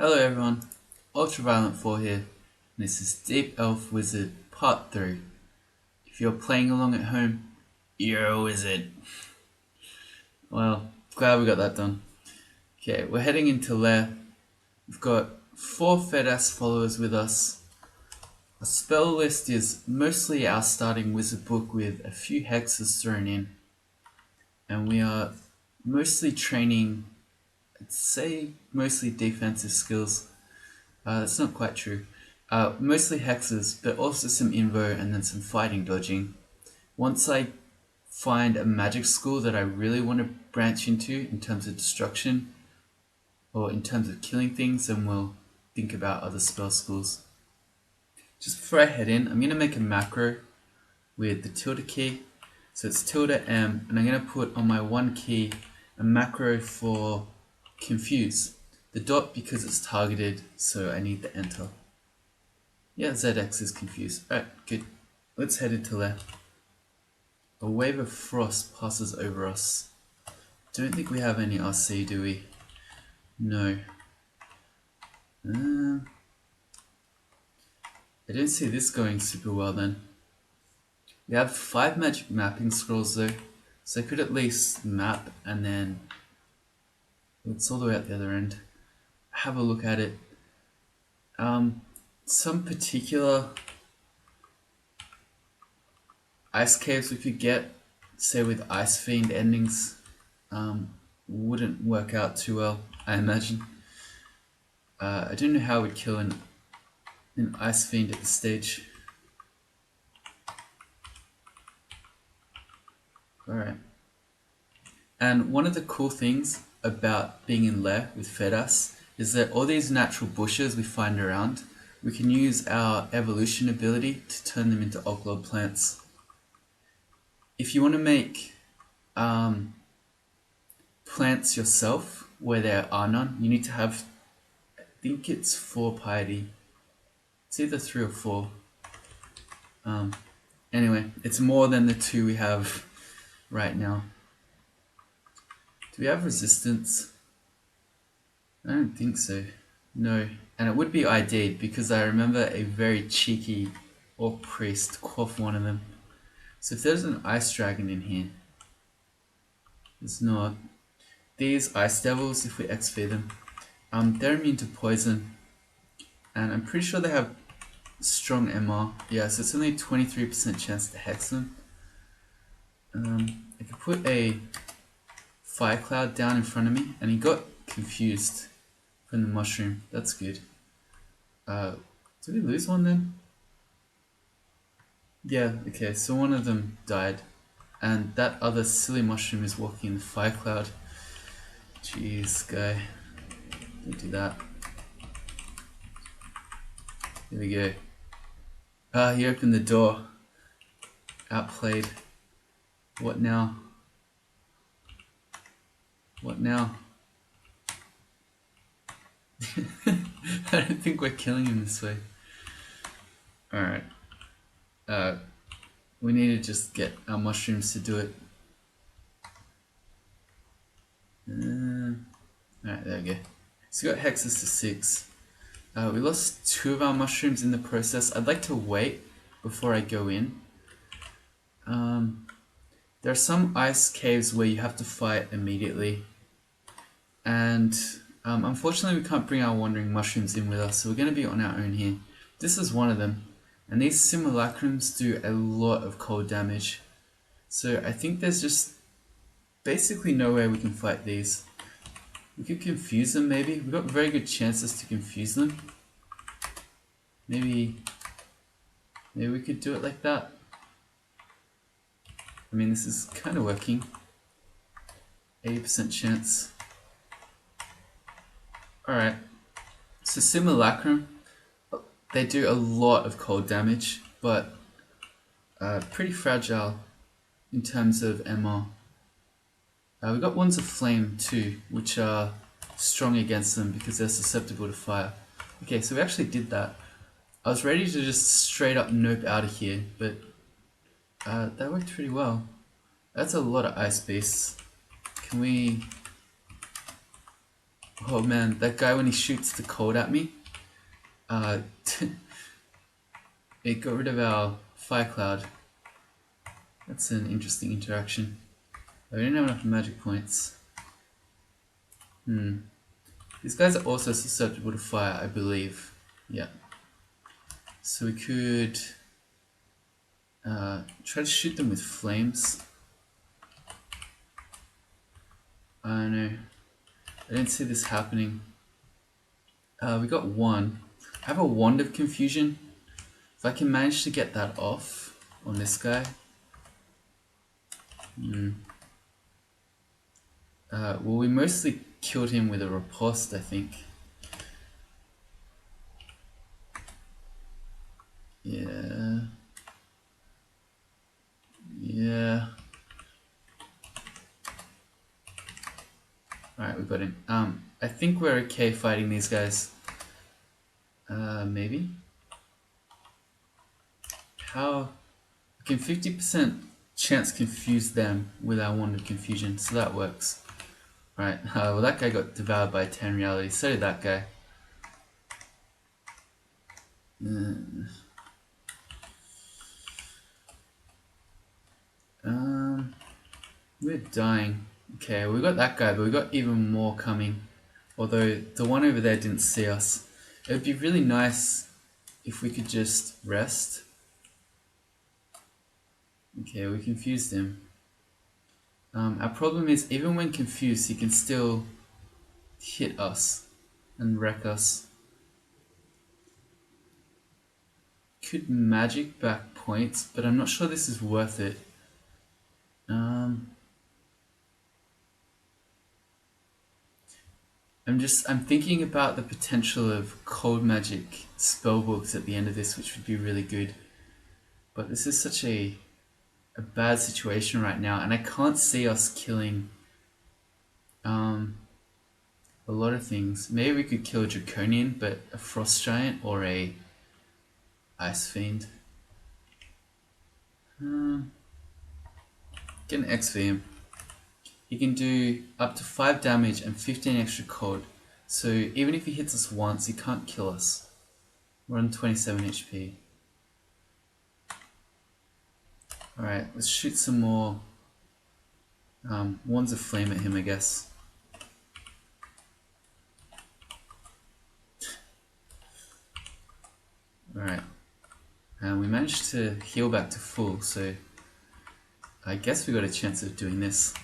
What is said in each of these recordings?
Hello everyone, Ultraviolent 4 here, and this is Deep Elf Wizard Part 3. If you're playing along at home, you're a wizard. Well, glad we got that done. Okay, we're heading into Lair. We've got 4 Fedass followers with us. Our spell list is mostly our starting wizard book with a few hexes thrown in. And we are mostly training, I'd say mostly defensive skills. That's not quite true. Mostly hexes, but also some invo and then some fighting dodging. Once I find a magic school that I really want to branch into in terms of destruction or in terms of killing things, then we'll think about other spell schools. Just before I head in, I'm going to make a macro with the tilde key. So it's tilde M, and I'm going to put on my one key a macro for confuse. The dot because it's targeted, so I need the enter. Yeah, ZX is confused. Alright, good. Let's head into there. A wave of frost passes over us. Don't think we have any RC, do we? No. I don't see this going super well then. We have 5 magic mapping scrolls though, so I could at least map and then it's all the way at the other end. Have a look at it. Some particular ice caves we could get, say with Ice Fiend endings, wouldn't work out too well, I imagine. I don't know how we'd kill an Ice Fiend at this stage. Alright. And one of the cool things about being in Lair with Fedass is that all these natural bushes we find around, we can use our evolution ability to turn them into Oglod plants. If you want to make plants yourself where there are none, you need to have, I think it's 4 piety. It's either 3 or 4. Anyway, it's more than the 2 we have right now. Do we have resistance? I don't think so. No. And it would be ID'd because I remember a very cheeky orc priest quaff one of them. So if there's an ice dragon in here, there's not. These ice devils, if we XP them, they're immune to poison. And I'm pretty sure they have strong MR. Yeah, so it's only a 23% chance to hex them. I could put a fire cloud down in front of me, and he got confused from the mushroom. That's good. Did we lose one then? Yeah, okay, so one of them died. And that other silly mushroom is walking in the fire cloud. Jeez, guy. Don't do that. Here we go. He opened the door. Outplayed. What now? What now? I don't think we're killing him this way. Alright. We need to just get our mushrooms to do it. Alright, there we go. So we got hexes to 6. We lost 2 of our mushrooms in the process. I'd like to wait before I go in. There are some ice caves where you have to fight immediately. And unfortunately we can't bring our wandering mushrooms in with us, so we're going to be on our own here. This is one of them. And these simulacrums do a lot of cold damage. So I think there's just basically no way we can fight these. We could confuse them maybe. We've got very good chances to confuse them. Maybe we could do it like that. I mean, this is kind of working. 80% chance. Alright. So Simulacrum, they do a lot of cold damage, but pretty fragile in terms of MR. We've got Wands of Flame too, which are strong against them because they're susceptible to fire. Okay, so we actually did that. I was ready to just straight up nope out of here, but that worked pretty well. That's a lot of ice beasts. Can we... Oh man, that guy when he shoots the cold at me, uh, it got rid of our fire cloud. That's an interesting interaction. I didn't have enough magic points. These guys are also susceptible to fire, I believe. Yeah. So we could try to shoot them with flames. I don't know. I didn't see this happening. We got one. I have a wand of confusion. If I can manage to get that off on this guy. Well, we mostly killed him with a riposte, I think. Yeah. Yeah. Alright, we got him. I think we're okay fighting these guys. Maybe? How? We can 50% chance confuse them with our wand of confusion, so that works. Right, well that guy got devoured by 10 reality, so did that guy. We're dying. Okay, we got that guy, but we got even more coming. Although the one over there didn't see us. It would be really nice if we could just rest. Okay, we confused him. Our problem is, even when confused, he can still hit us and wreck us. Could magic back points, but I'm not sure this is worth it. I'm thinking about the potential of cold magic spellbooks at the end of this, which would be really good. But this is such a bad situation right now, and I can't see us killing a lot of things. Maybe we could kill a Draconian, but a Frost Giant or a Ice Fiend. Get an X for him. He can do up to 5 damage and 15 extra cold. So even if he hits us once, he can't kill us. We're on 27 HP. Alright, let's shoot some more wands of flame at him, I guess. Alright. And we managed to heal back to full, so I guess we got a chance of doing this.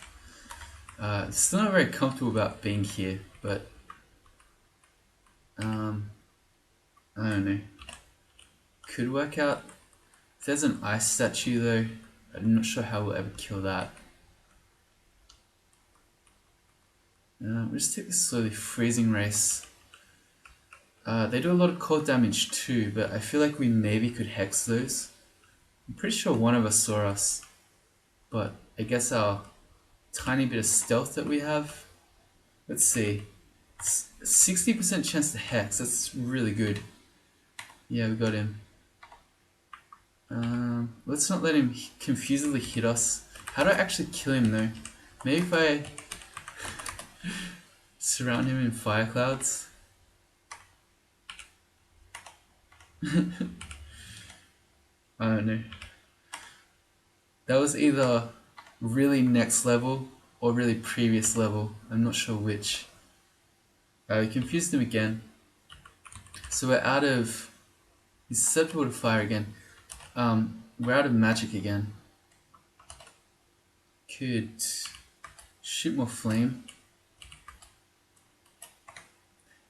Still not very comfortable about being here, but I don't know. Could work out. If there's an ice statue though, I'm not sure how we'll ever kill that. We'll just take this slowly. Freezing race. They do a lot of cold damage too, but I feel like we maybe could hex those. I'm pretty sure one of us saw us, but I guess our tiny bit of stealth that we have. Let's see. 60% chance to hex. That's really good. Yeah, we got him. Let's not let him confusedly hit us. How do I actually kill him though? Maybe if I surround him in fire clouds. I don't know. That was either really next level or really previous level. I'm not sure which. We confused him again. So we're out of... He's susceptible to fire again. We're out of magic again. Could shoot more flame.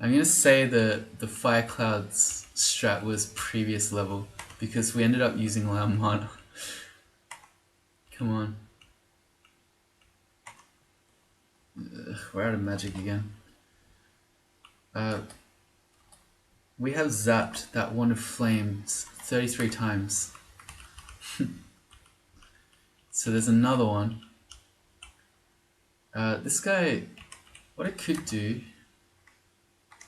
I'm gonna say that the fire clouds strat was previous level because we ended up using our mana. Come on. We're out of magic again. We have zapped that one of flames 33 times. So there's another one. This guy, what I could do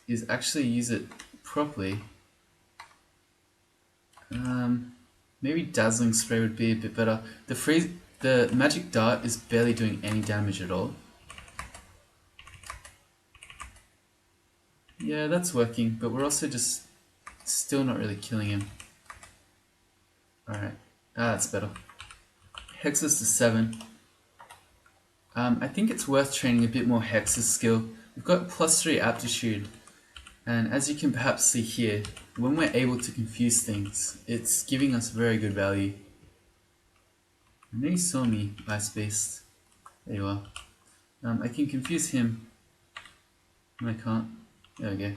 is actually use it properly. Maybe Dazzling Spray would be a bit better. The magic dart is barely doing any damage at all. Yeah, that's working, but we're also just still not really killing him. Alright, that's better. Hexes to 7. I think it's worth training a bit more Hex's skill. We've got +3 aptitude, and as you can perhaps see here, when we're able to confuse things, it's giving us very good value. I know you saw me, Ice Beast. There you are. I can confuse him. No, I can't. There we go.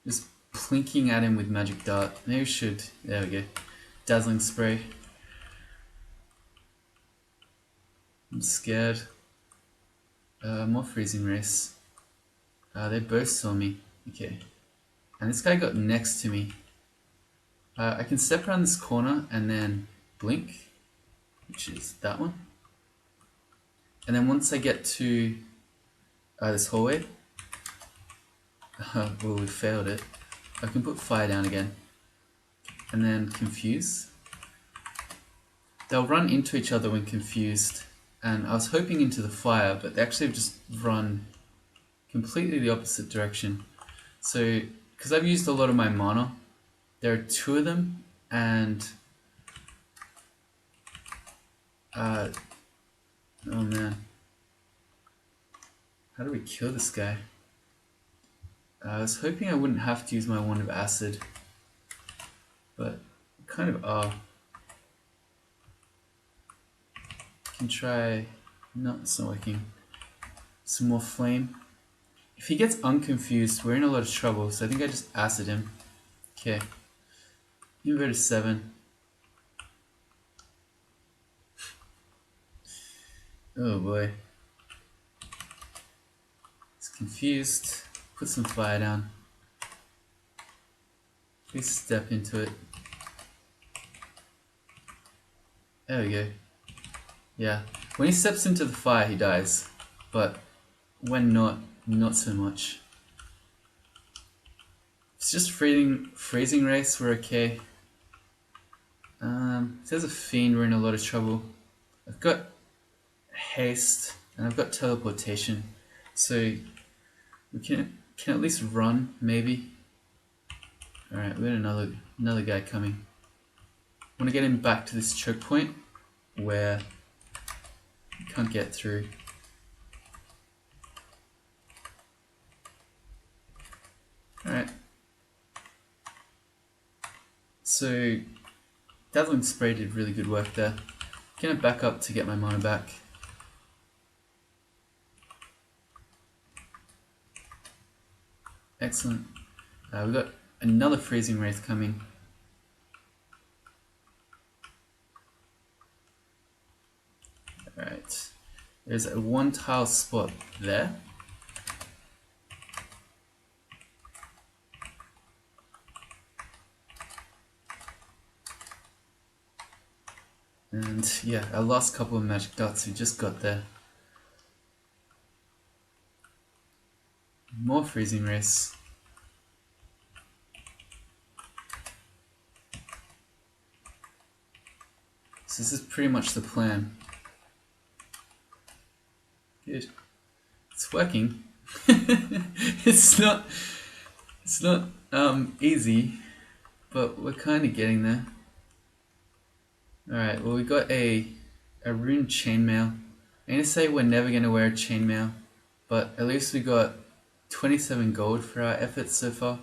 Just plinking at him with magic dart. Maybe we should. There we go. Dazzling spray. I'm scared. More freezing race. They both saw me. Okay. And this guy got next to me. I can step around this corner and then blink, which is that one. And then once I get to this hallway, well, we failed it. I can put fire down again. And then confuse. They'll run into each other when confused. And I was hoping into the fire, but they actually just run completely the opposite direction. So, because I've used a lot of my mana, there are 2 of them, and oh man, how do we kill this guy? I was hoping I wouldn't have to use my wand of acid, but kind of are. Can try. No, it's not working. Some more flame. If he gets unconfused, we're in a lot of trouble, so I think I just acid him. Okay. Inverted 7. Oh boy. He's confused. Put some fire down. Please step into it. There we go. Yeah. When he steps into the fire, he dies. But when not so much. It's just freezing race, we're okay. If there's a fiend, we're in a lot of trouble. I've got haste and I've got teleportation, so we can at least run, maybe. Alright, we got another guy coming. I want to get him back to this choke point where he can't get through. Alright. So Dazzling Spray did really good work there. Gonna back up to get my mana back. Excellent. We've got another Freezing Wraith coming. Alright. There's a 1 tile spot there. And yeah, our last couple of magic dots we just got there. More freezing race. So this is pretty much the plan. Good. It's working. it's not easy, but we're kind of getting there. Alright, well we got a rune chainmail. I'm gonna say we're never gonna wear a chainmail, but at least we got 27 gold for our efforts so far.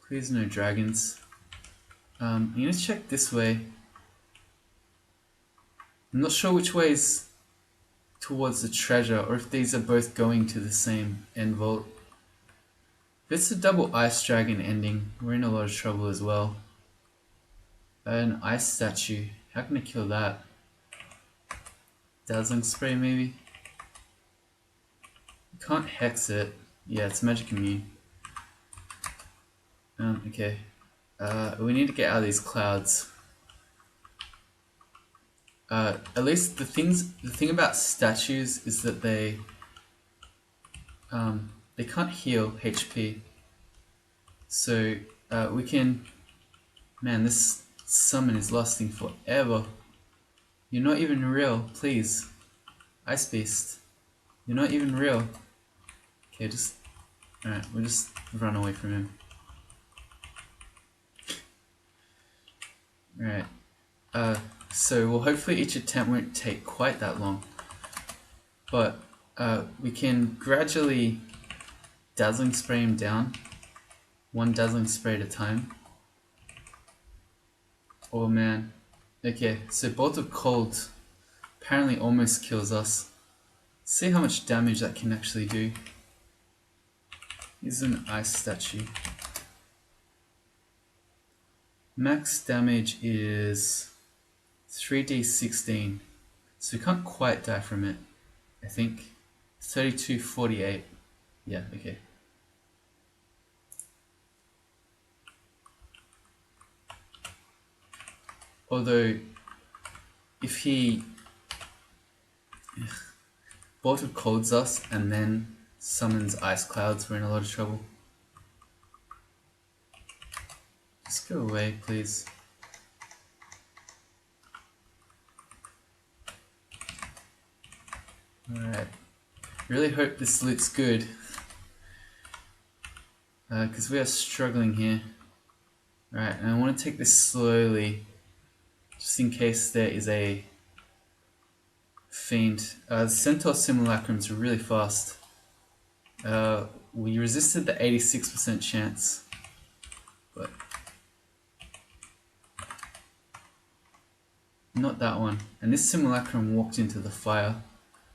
Please no dragons. I'm gonna check this way. I'm not sure which way is towards the treasure, or if these are both going to the same end vault. If it's a double ice dragon ending, we're in a lot of trouble as well. An ice statue. How can I kill that? Dazzling spray maybe? You can't hex it. Yeah, it's magic immune. Okay. We need to get out of these clouds. At least the thing about statues is that they can't heal HP. So we can. Man, this summon is lasting forever. You're not even real, please. Ice Beast. You're not even real. Okay, just... Alright, we'll just run away from him. Alright. So, well, hopefully each attempt won't take quite that long. But we can gradually dazzling spray him down. One dazzling spray at a time. Oh man. Okay, so Bolt of Cold apparently almost kills us. See how much damage that can actually do. Here's an ice statue. Max damage is 3d16. So we can't quite die from it, I think. 3248. Yeah, okay. Although, if he Bolt of Colds us and then summons ice clouds, we're in a lot of trouble. Just go away, please. Alright. Really hope this loot's good. Because we are struggling here. Alright, and I want to take this slowly. Just in case there is a fiend. The Centaur Simulacrums are really fast. We resisted the 86% chance. But not that one. And this Simulacrum walked into the fire.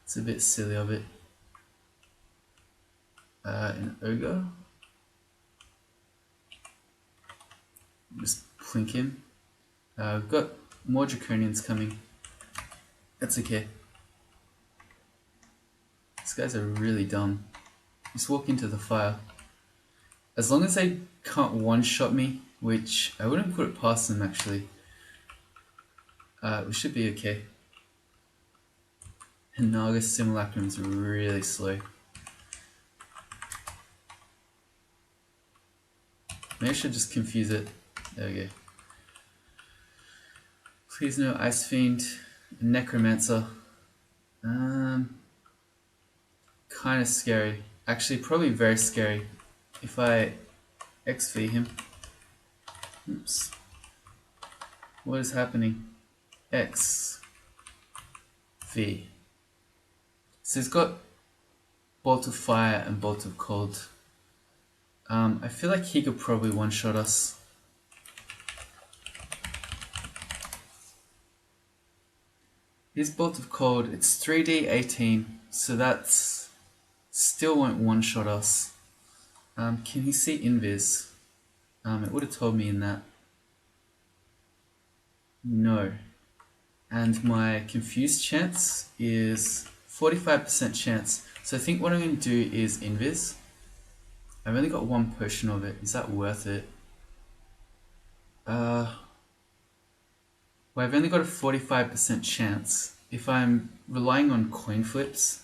It's a bit silly of it. An Ogre. Just plink him. We've got more Draconians coming. That's okay. These guys are really dumb. Just walk into the fire. As long as they can't one-shot me, which I wouldn't put it past them actually, we should be okay. And Naga Simulacrum's really slow. Maybe I should just confuse it. There we go. Please no Ice Fiend. Necromancer. Kind of scary. Actually, probably very scary. If I XV him. Oops. What is happening? XV. So he's got Bolt of Fire and Bolt of Cold. I feel like he could probably one-shot us. His Bolt of Cold, it's 3d18, so that's still won't one-shot us. Can he see Invis? It would have told me in that. No. And my confused chance is 45% chance. So I think what I'm going to do is Invis. I've only got one potion of it. Is that worth it? Well, I've only got a 45% chance. If I'm relying on coin flips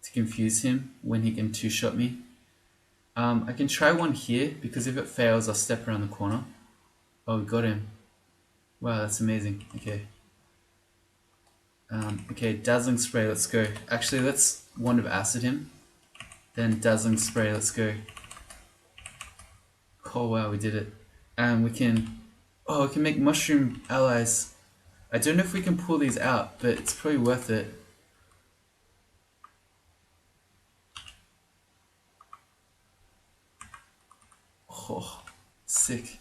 to confuse him when he can two-shot me, I can try one here, because if it fails, I'll step around the corner. Oh, we got him. Wow, that's amazing. Okay. Okay, Dazzling Spray, let's go. Actually, let's Wand of Acid him. Then Dazzling Spray, let's go. Oh wow, we did it. And we can... Oh, we can make Mushroom Allies. I don't know if we can pull these out, but it's probably worth it. Oh, sick.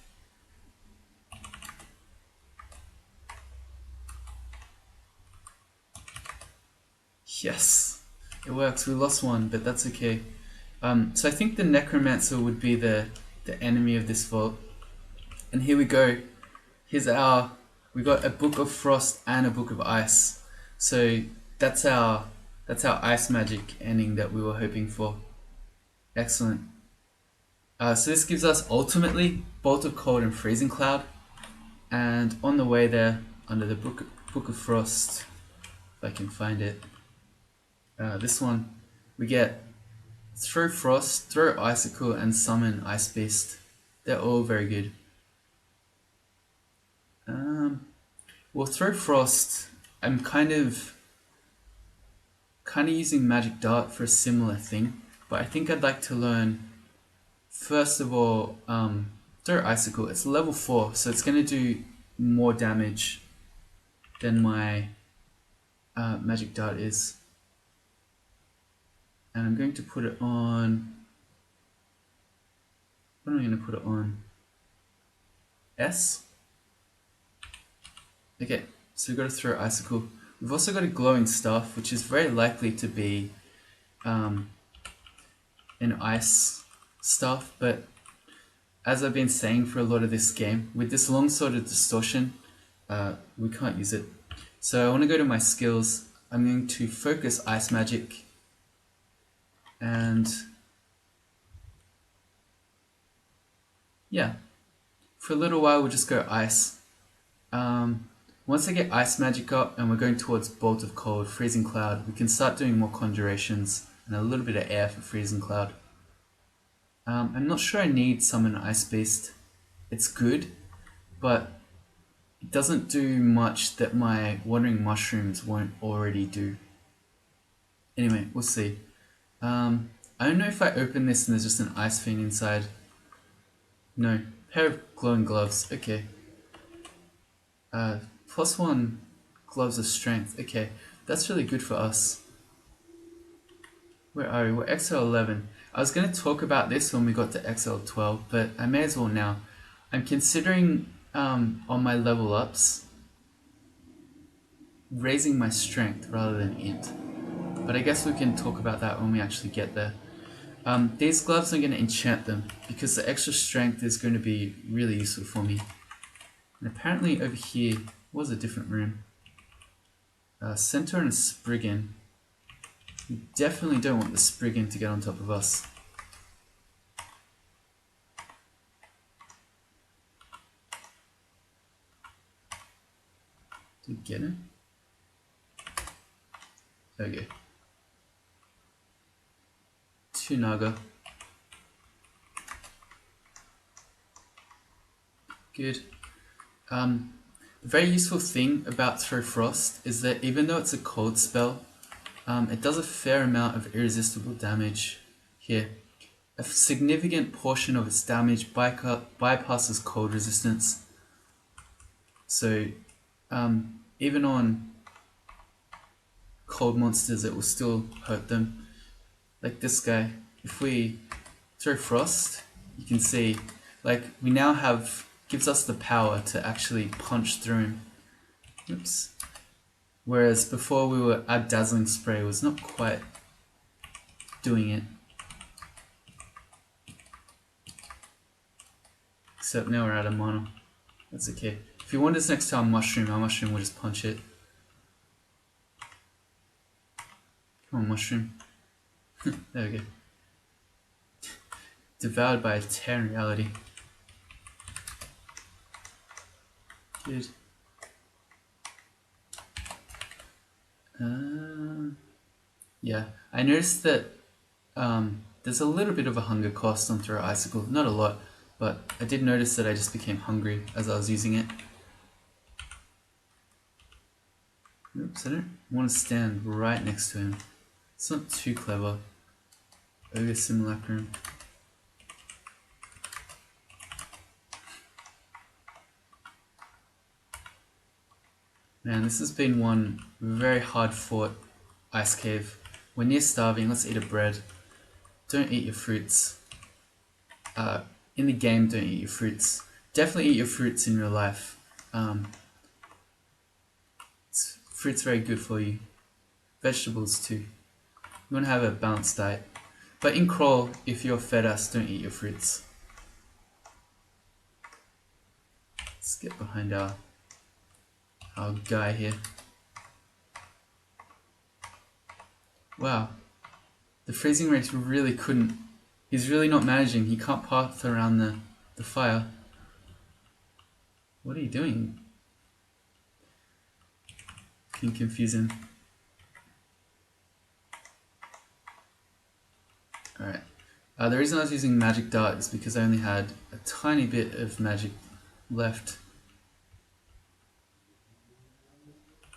Yes, it works. We lost one, but that's okay. So I think the Necromancer would be the enemy of this vault. And here we go. Here's our... We got a Book of Frost and a Book of Ice. So that's our ice magic ending that we were hoping for. Excellent. So this gives us ultimately Bolt of Cold and Freezing Cloud. And on the way there, under the Book of Frost, if I can find it, this one, we get Throw Frost, Throw Icicle, and Summon Ice Beast. They're all very good. Well, Throw Frost, I'm kind of kind of using magic dart for a similar thing, but I think I'd like to learn first of all throw icicle. It's level 4, so it's going to do more damage than my magic dart is, and I'm going to put it on. What am I going to put it on? S. Okay, so we've got to throw icicle. We've also got a glowing staff, which is very likely to be an ice staff, but as I've been saying for a lot of this game, with this longsword of distortion, we can't use it. So I want to go to my skills. I'm going to focus ice magic, and yeah, for a little while we'll just go ice. Once I get ice magic up and we're going towards bolt of cold, freezing cloud, we can start doing more conjurations and a little bit of air for freezing cloud. I'm not sure I need summon ice beast. It's good, but it doesn't do much that my wandering mushrooms won't already do. Anyway, we'll see. I don't know if I open this and there's just an ice fiend inside. No. Pair of glowing gloves. Okay. +1 gloves of strength. Okay. That's really good for us. Where are we? We're XL 11. I was going to talk about this when we got to XL 12, but I may as well now. I'm considering on my level ups raising my strength rather than int. But I guess we can talk about that when we actually get there. These gloves, I'm going to enchant them because the extra strength is going to be really useful for me. And apparently over here was a different room. Centaur and Spriggan. We definitely don't want the Spriggan to get on top of us. Did we get him? Okay. 2 Naga. Good. The very useful thing about Throw Frost is that even though it's a cold spell, it does a fair amount of irresistible damage here. A significant portion of its damage bypasses cold resistance. So even on cold monsters it will still hurt them. Like this guy, if we throw Frost, you can see like we now have, gives us the power to actually punch through him. Oops. Whereas before we were, our Dazzling Spray was not quite doing it. Except now we're out of mana. That's okay. If you want this next to our mushroom will just punch it. Come on, mushroom. There we go. Devoured by a tear in reality. Good. Yeah, I noticed that there's a little bit of a hunger cost on Throw Icicle. Not a lot, but I did notice that I just became hungry as I was using it. Oops, I don't want to stand right next to him. It's not too clever. Ogre Simulacrum. Man, this has been one very hard fought ice cave. We're near starving, let's eat a bread. Don't eat your fruits. In the game, don't eat your fruits. Definitely eat your fruits in real life. Fruit's very good for you. Vegetables too. You want to have a balanced diet. But in crawl, if you're fed us, don't eat your fruits. Let's get behind our guy here. Wow. The freezing race really couldn't. He's really not managing. He can't path around the fire. What are you doing? Can confuse him. Alright. The reason I was using magic dart is because I only had a tiny bit of magic left.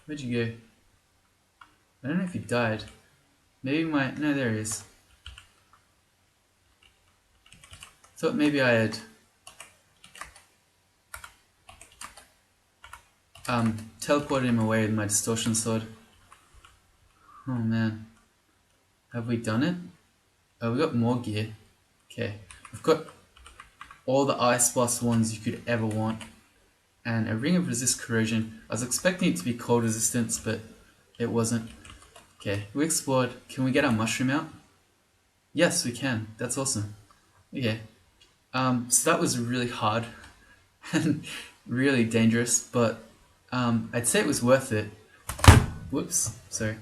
Where'd you go? I don't know if he died. Maybe no, there he is. Thought maybe I had teleported him away with my distortion sword. Oh man. Have we done it? Oh, we got more gear. Okay. We've got all the Ice Blast ones you could ever want. And a Ring of Resist Corrosion. I was expecting it to be cold resistance, but it wasn't. Okay, we explored. Can we get our mushroom out? Yes, we can. That's awesome. Okay. So that was really hard and really dangerous, but I'd say it was worth it. Whoops, sorry.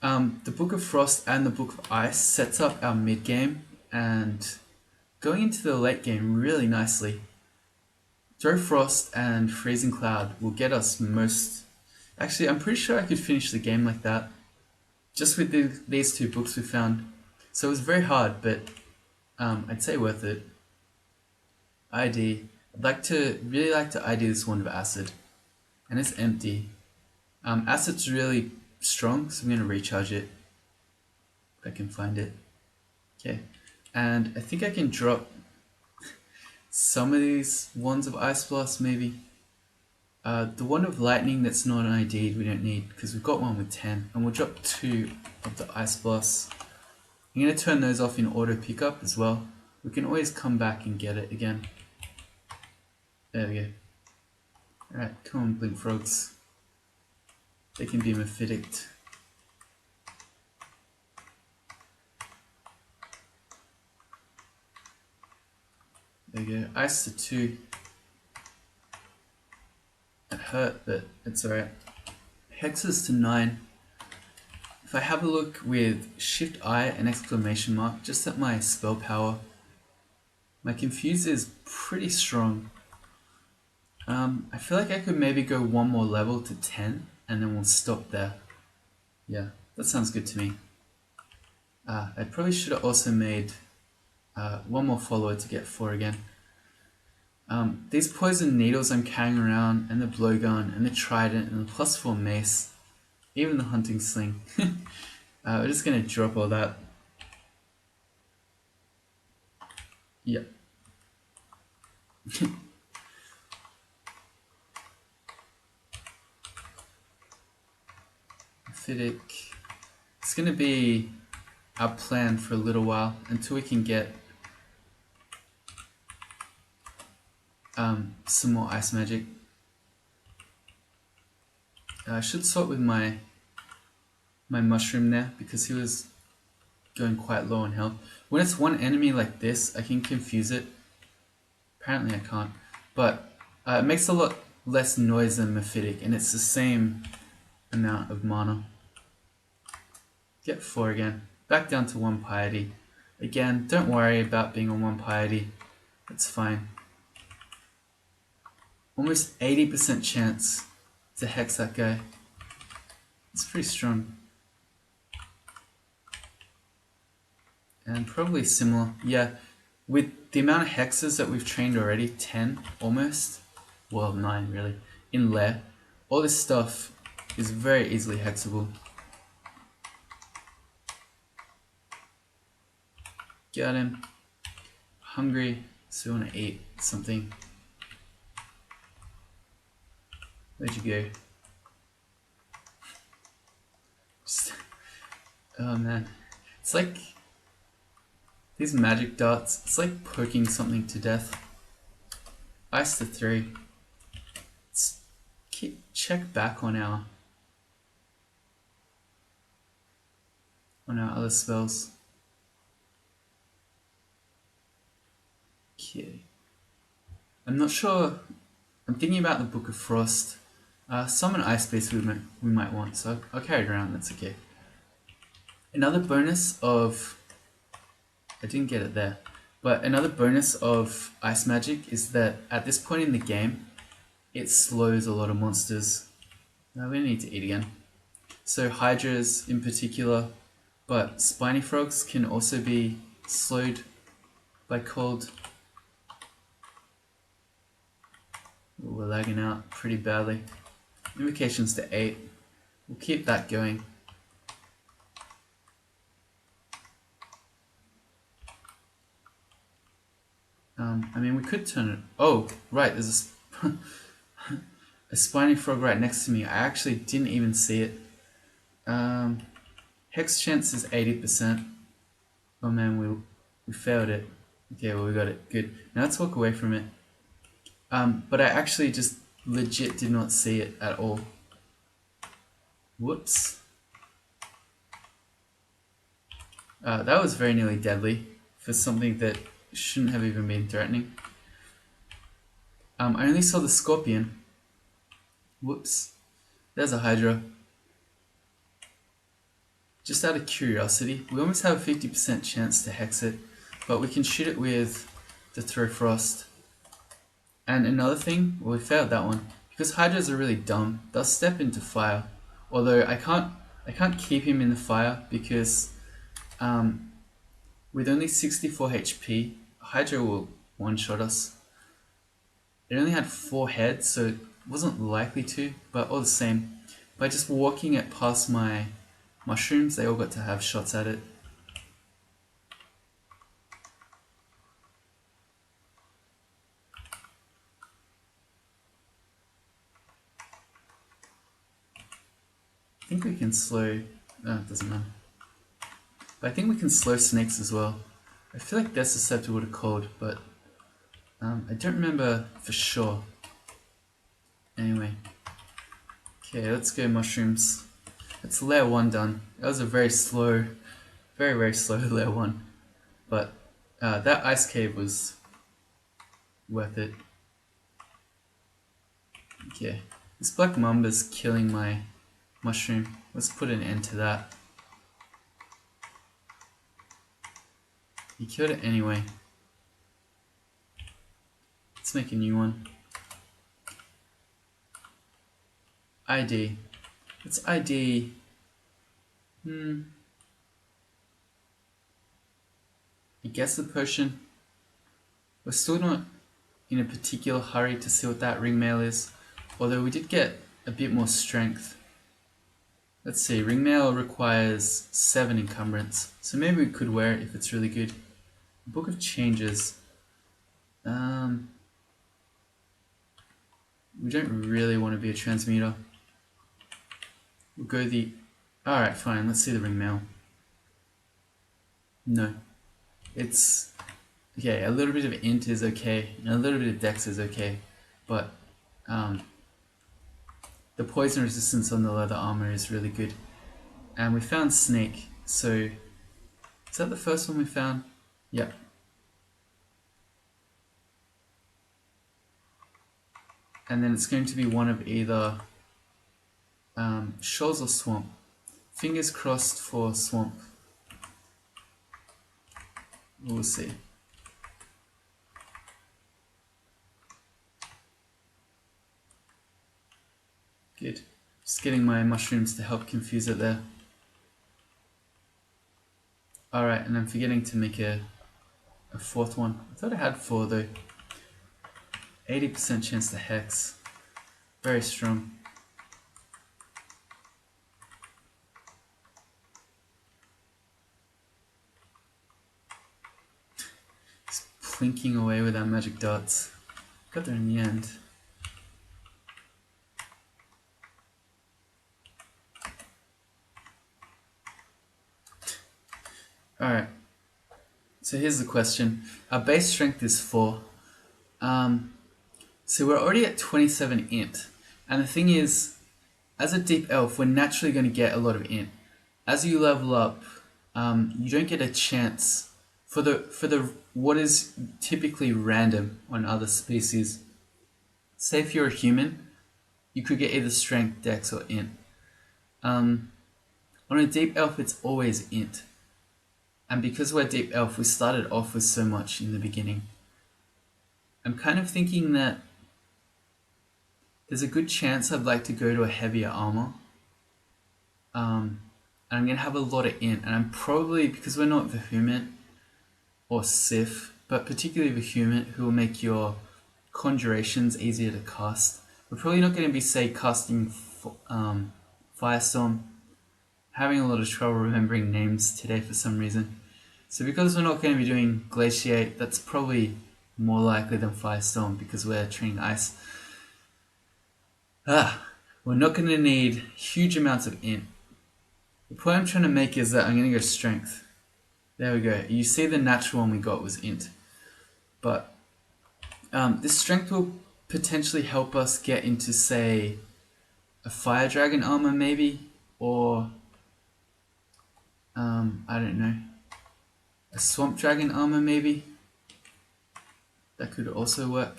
The Book of Frost and the Book of Ice sets up our mid game and going into the late game really nicely. Throw Frost and Freezing Cloud will get us most... Actually, I'm pretty sure I could finish the game like that. Just with these two books we found. So it was very hard, but I'd say worth it. ID. Really like to ID this one of Acid. And it's empty. Acid's really strong, so I'm going to recharge it. If I can find it. Okay. And I think I can drop some of these ones of Ice Blast, maybe. The one of Lightning that's not an ID'd we don't need, because we've got one with 10. And we'll drop 2 of the Ice Blasts. I'm going to turn those off in auto pickup as well. We can always come back and get it again. There we go. Alright, come on, Blink Frogs. They can be mephitic. There we go. Ice to 2. It hurt, but it's alright. Hexes to 9. If I have a look with Shift I and exclamation mark just at my spell power, my Confuse is pretty strong. I feel like I could maybe go one more level to 10 and then we'll stop there. Yeah, that sounds good to me. I probably should have also made one more follower to get 4 again. These poison needles I'm carrying around, and the blowgun, and the trident, and the +4 mace, even the hunting sling. We're just gonna drop all that. Yep. Mephitic. It's gonna be our plan for a little while until we can get some more ice magic. I should sort with my mushroom there because he was going quite low on health. When it's one enemy like this, I can confuse it. Apparently I can't, but it makes a lot less noise than Mephitic, and it's the same amount of mana. Get 4 again. Back down to 1 piety. Again, don't worry about being on 1 piety. It's fine. Almost 80% chance to hex that guy. It's pretty strong. And probably similar. Yeah, with the amount of hexes that we've trained already, 10 almost. Well, 9 really. In Lair, all this stuff is very easily hexable. Got him. Hungry, so we want to eat something. Where'd you go? Oh man. It's like these magic darts, it's like poking something to death. Ice to 3. Let's check back on our other spells. Okay. I'm not sure. I'm thinking about the Book of Frost. Summon Ice Beast we might want, so I'll carry it around, that's okay. Another bonus of... I didn't get it there. But another bonus of Ice Magic is that at this point in the game, it slows a lot of monsters. Now we need to eat again. So Hydras in particular, but Spiny Frogs can also be slowed by cold. Ooh, we're lagging out pretty badly. Invocations to 8. We'll keep that going. I mean, we could turn it... Oh, right, there's a spiny frog right next to me. I actually didn't even see it. Hex chance is 80%. Oh man, we failed it. Okay, well we got it. Good. Now let's walk away from it. But I actually just legit did not see it at all. Whoops. That was very nearly deadly for something that shouldn't have even been threatening. I only saw the scorpion. Whoops. There's a hydra. Just out of curiosity, we almost have a 50% chance to hex it, but we can shoot it with the throw frost. And another thing, well, we failed that one because hydras are really dumb. They'll step into fire, although I can't keep him in the fire because with only 64 HP, hydra will one-shot us. It only had 4 heads, so it wasn't likely to, but all the same, by just walking it past my mushrooms, they all got to have shots at it. I think we can slow... No, it doesn't matter. But I think we can slow snakes as well. I feel like they're susceptible to cold, but I don't remember for sure. Anyway. Okay, let's go mushrooms. It's layer 1 done. That was a very slow, very slow layer 1. But that ice cave was worth it. Okay, this black mamba's killing my mushroom. Let's put an end to that. He killed it anyway. Let's make a new one. ID. Let's ID. I guess the potion. We're still not in a particular hurry to see what that ring mail is, although we did get a bit more strength. Let's see, ring mail requires 7 encumbrance, so maybe we could wear it if it's really good. Book of Changes. We don't really want to be a transmuter. We'll go the... Alright, fine, let's see the ring mail. No. It's... Okay, a little bit of int is okay, and a little bit of dex is okay, but the poison resistance on the leather armor is really good. And we found snake, so... Is that the first one we found? Yep. And then it's going to be one of either shoals or swamp. Fingers crossed for swamp. We'll see. Good. Just getting my mushrooms to help confuse it there. Alright, and I'm forgetting to make a 4th one. I thought I had 4 though. 80% chance to hex. Very strong. Just plinking away with our magic darts. Got there in the end. Alright, so here's the question. Our base strength is 4. So we're already at 27 int. And the thing is, as a deep elf, we're naturally going to get a lot of int. As you level up, you don't get a chance for the what is typically random on other species. Say if you're a human, you could get either strength, dex, or int. On a deep elf, it's always int. And because we're deep elf, we started off with so much in the beginning. I'm kind of thinking that there's a good chance I'd like to go to a heavier armor. And I'm going to have a lot of int. And I'm probably, because we're not vehement or sif, but particularly vehement, who will make your conjurations easier to cast. We're probably not going to be, say, casting Firestorm. Having a lot of trouble remembering names today for some reason. So because we're not going to be doing Glaciate, that's probably more likely than Firestorm because we're training Ice. We're not going to need huge amounts of int. The point I'm trying to make is that I'm going to go Strength. There we go. You see the natural one we got was int. But this Strength will potentially help us get into, say, a Fire Dragon armor maybe, or I don't know, a Swamp Dragon armor maybe. That could also work.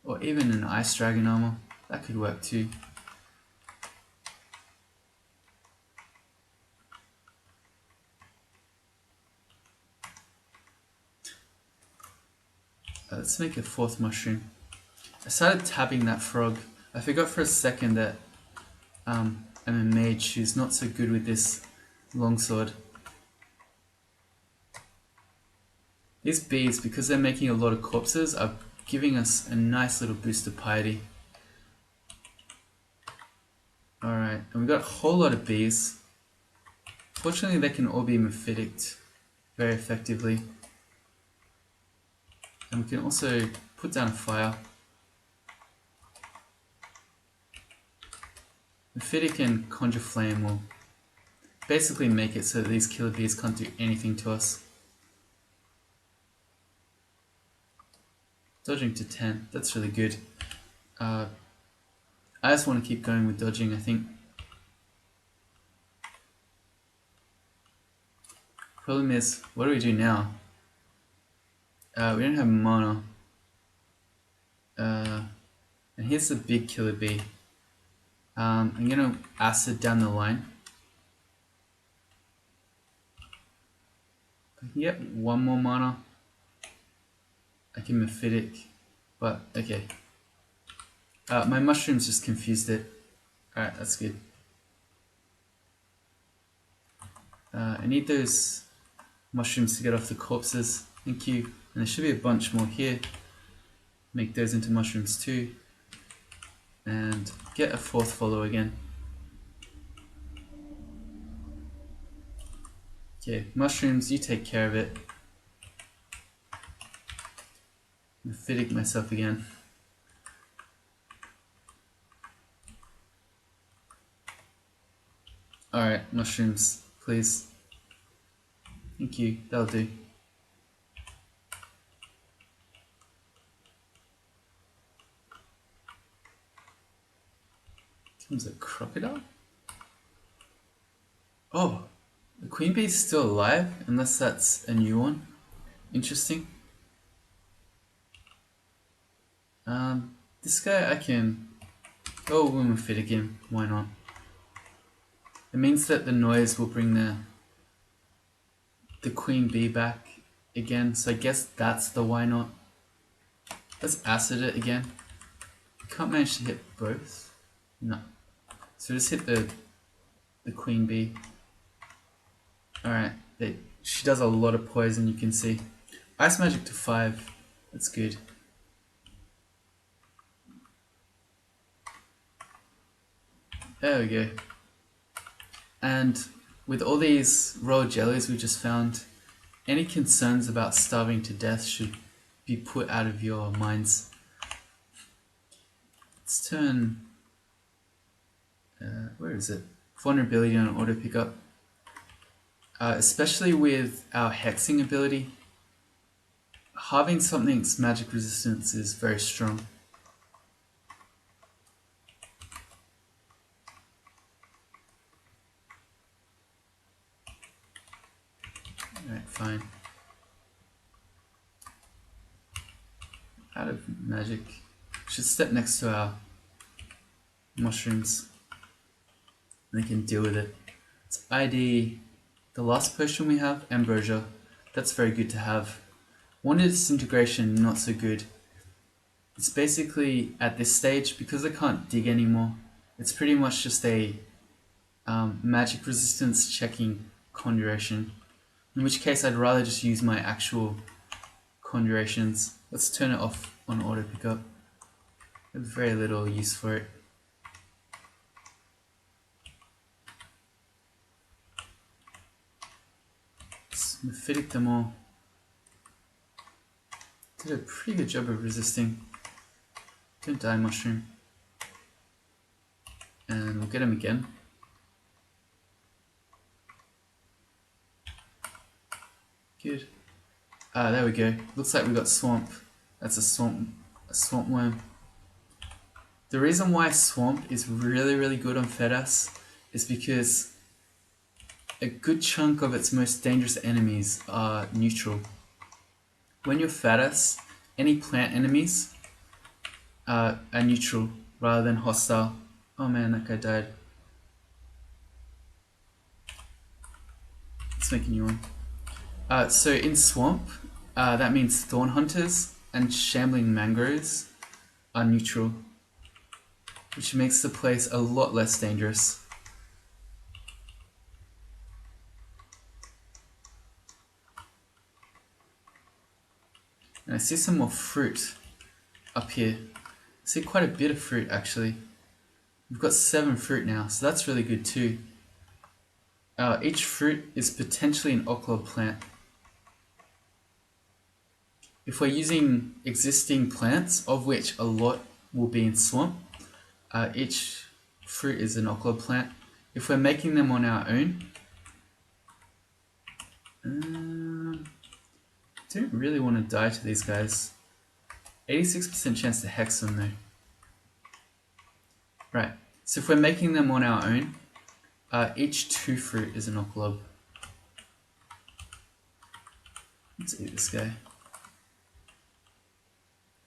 Or even an Ice Dragon armor. That could work too. Let's make a 4th mushroom. I started tapping that frog. I forgot for a second that I'm a mage who's not so good with this longsword. These bees, because they're making a lot of corpses, are giving us a nice little boost of piety. Alright, and we've got a whole lot of bees. Fortunately, they can all be mephitic very effectively. And we can also put down a fire. Mephitic and Conjure Flame will basically make it so that these killer bees can't do anything to us. Dodging to 10, that's really good. I just want to keep going with dodging, I think. Problem is, what do we do now? We don't have mana. And here's the big killer bee. I'm gonna acid down the line. If I can get one more mana, I can mephitic, but okay. My mushrooms just confused it. Alright, that's good. I need those mushrooms to get off the corpses. Thank you. And there should be a bunch more here. Make those into mushrooms too. And get a 4th follow again. Okay, mushrooms, you take care of it. Mephitic myself again. Alright, mushrooms, please. Thank you, that'll do. Comes a crocodile? Oh, the queen bee is still alive, unless that's a new one. Interesting. This guy I can... Oh, we'll mephitic him, why not? It means that the noise will bring the queen bee back again, so I guess that's the why not. Let's acid it again. Can't manage to hit both. No. So just hit the queen bee. Alright, she does a lot of poison, you can see. Ice magic to 5. That's good. There we go. And with all these raw jellies we just found, any concerns about starving to death should be put out of your minds. Let's turn... where is it? Vulnerability on auto pickup. Especially with our hexing ability, halving something's magic resistance is very strong. Alright, fine. Out of magic. Should step next to our mushrooms. They can deal with it. It's ID, the last potion we have, Ambrosia. That's very good to have. Wanted Disintegration, not so good. It's basically, at this stage, because I can't dig anymore, it's pretty much just a magic resistance checking conjuration. In which case I'd rather just use my actual conjurations. Let's turn it off on auto pickup. I have very little use for it. Let's mephitic them all. Did a pretty good job of resisting. Don't die, mushroom. And we'll get him again. Good. There we go. Looks like we got swamp. That's a swamp worm. The reason why swamp is really good on Fedas is because a good chunk of its most dangerous enemies are neutral. When you're Fedas, any plant enemies are neutral rather than hostile. Oh man, that guy died. Let's make a new one. So in swamp, that means thorn hunters and shambling mangroves are neutral, which makes the place a lot less dangerous. And I see some more fruit up here. I see quite a bit of fruit actually. We've got 7 fruit now, so that's really good too. Each fruit is potentially an oclob plant. If we're using existing plants, of which a lot will be in swamp, each fruit is an oclob plant. If we're making them on our own, don't really want to die to these guys. 86% chance to hex them though. Right, so if we're making them on our own, each 2 fruit is an oclob. Let's eat this guy.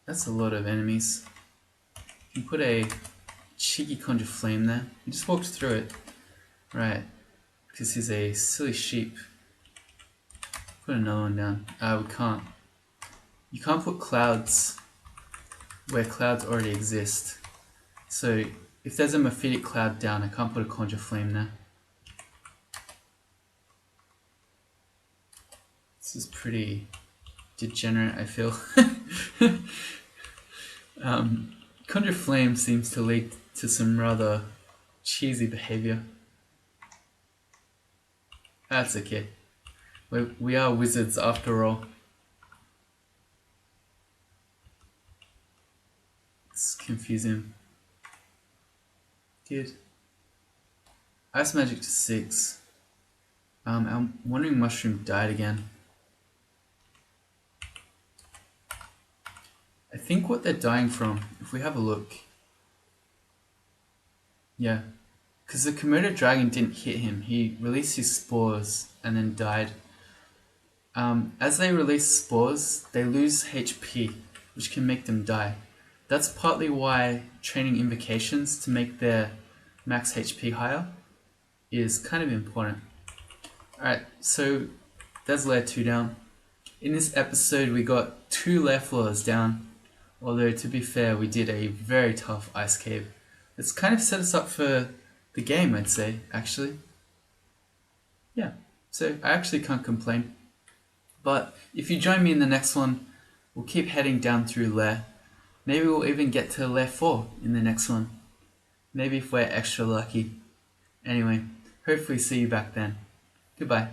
That's a lot of enemies. You can put a cheeky conjure flame there. You just walked through it. Right, because he's a silly sheep. Put another one down. We can't. You can't put clouds where clouds already exist. So if there's a mephitic cloud down, I can't put a conjure flame there. This is pretty degenerate, I feel. Conjure flame seems to lead to some rather cheesy behavior. That's okay. We are wizards after all. Let's confuse him. Good. Ice magic to 6. I'm wondering mushroom died again. I think what they're dying from, if we have a look. Yeah. Because the Komodo dragon didn't hit him. He released his spores and then died. As they release spores, they lose HP, which can make them die. That's partly why training invocations to make their max HP higher is kind of important. Alright, so there's Lair 2 down. In this episode we got 2 Lair floors down, although to be fair we did a very tough ice cave. It's kind of set us up for the game, I'd say, actually. Yeah, so I actually can't complain. But if you join me in the next one, we'll keep heading down through Lair. Maybe we'll even get to Lair 4 in the next one. Maybe if we're extra lucky. Anyway, hopefully see you back then. Goodbye.